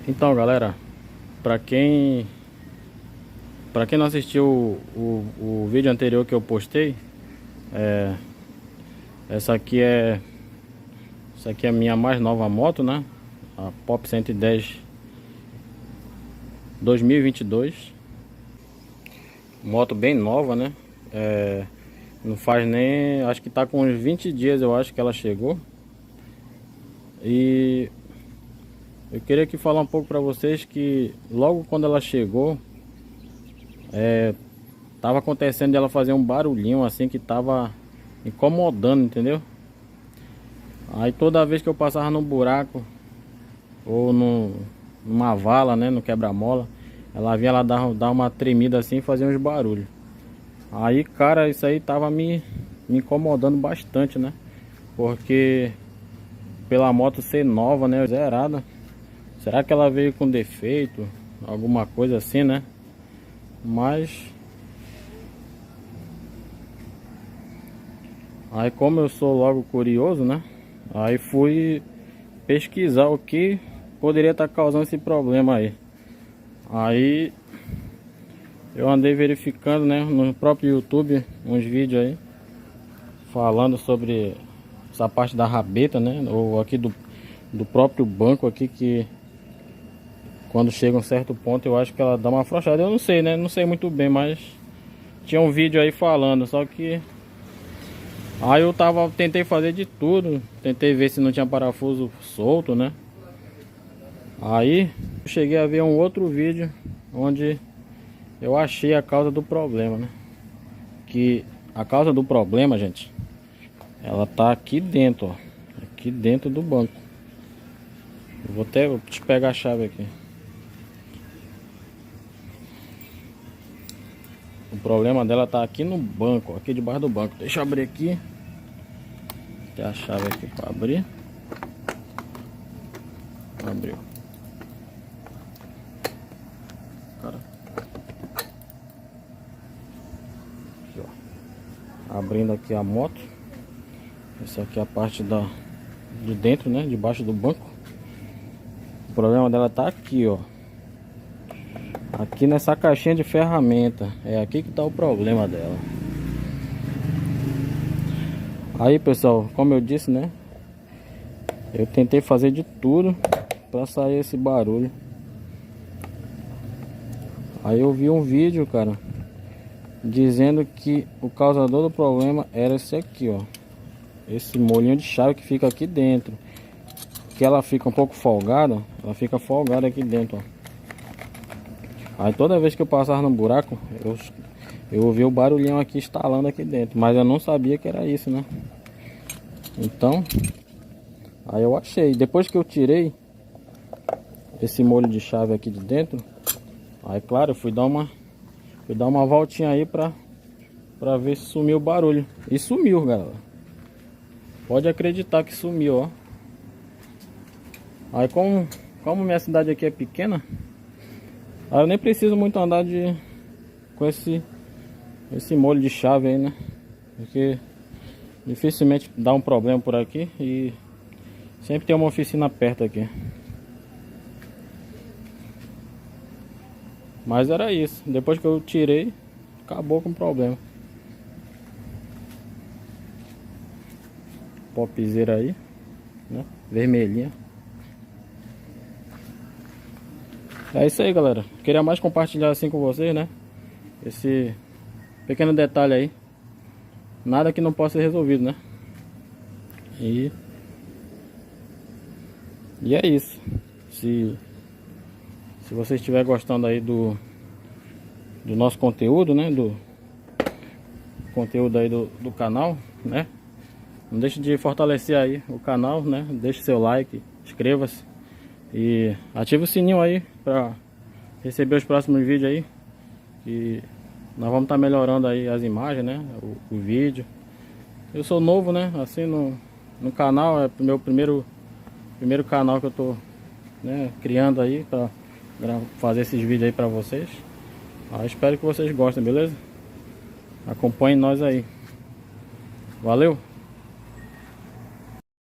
Então, galera, pra quem não assistiu o vídeo anterior que eu postei, é, essa aqui é a minha mais nova moto, né? A Pop 110 2022. Moto bem nova, né? Não faz nem... acho que tá com uns 20 dias, eu acho que ela chegou. E eu queria aqui falar um pouco pra vocês que logo quando ela chegou, tava acontecendo de ela fazer um barulhinho assim que tava incomodando, entendeu? Aí toda vez que eu passava no buraco ou numa vala, né, no quebra-mola, ela vinha lá dar uma tremida assim e fazia uns barulhos. Aí, cara, isso aí tava me incomodando bastante, né? Porque pela moto ser nova, né, zerada, será que ela veio com defeito, alguma coisa assim, né? Mas aí, como eu sou logo curioso, né, aí fui pesquisar o que poderia estar causando esse problema aí. Aí eu andei verificando, né, no próprio YouTube, uns vídeos aí falando sobre essa parte da rabeta, né, ou aqui do próprio banco aqui, que quando chega um certo ponto eu acho que ela dá uma afrouxada. Eu não sei, né, não sei muito bem, mas tinha um vídeo aí falando, só que aí eu tentei fazer de tudo, tentei ver se não tinha parafuso solto, né. Aí eu cheguei a ver um outro vídeo onde eu achei a causa do problema, né? Que a causa do problema, gente, ela tá aqui dentro, ó, aqui dentro do banco. Eu vou te pegar a chave aqui. O problema dela tá aqui no banco, ó, aqui debaixo do banco. Deixa eu abrir aqui. Tem a chave aqui para abrir. Abriu. Cara. Aqui, ó. Abrindo aqui a moto. Essa aqui é a parte de dentro, né? Debaixo do banco. O problema dela tá aqui, ó. Aqui nessa caixinha de ferramenta. É aqui que tá o problema dela. Aí, pessoal, como eu disse, né? Eu tentei fazer de tudo pra sair esse barulho. Aí eu vi um vídeo, cara, dizendo que o causador do problema era esse aqui, ó. Esse molinho de chave que fica aqui dentro. Que ela fica um pouco folgada. Ela fica folgada aqui dentro, ó. Aí toda vez que eu passava no buraco, eu ouvi o barulhinho aqui estalando aqui dentro. Mas eu não sabia que era isso, né? Então, aí eu achei. Depois que eu tirei esse molho de chave aqui de dentro, aí claro, eu fui dar uma voltinha aí pra ver se sumiu o barulho. E sumiu, galera. Pode acreditar que sumiu, ó. Aí como minha cidade aqui é pequena, aí eu nem preciso muito andar com esse molho de chave aí, né? Porque dificilmente dá um problema por aqui e sempre tem uma oficina perto aqui. Mas era isso. Depois que eu tirei, acabou com o problema. Popzeira aí, né? Vermelhinha. É isso aí, galera. Queria mais compartilhar assim com vocês, né? Esse pequeno detalhe aí. Nada que não possa ser resolvido, né? E é isso. Se você estiver gostando aí do nosso conteúdo, né? Do conteúdo aí do canal, né? Não deixe de fortalecer aí o canal, né? Deixe seu like, inscreva-se e ative o sininho aí para receber os próximos vídeos aí. E nós vamos estar melhorando aí as imagens, né? O vídeo. Eu sou novo, né? Assim no canal, é o meu primeiro canal que eu tô, né, criando aí para fazer esses vídeos aí para vocês. Espero que vocês gostem, beleza? Acompanhem nós aí. Valeu!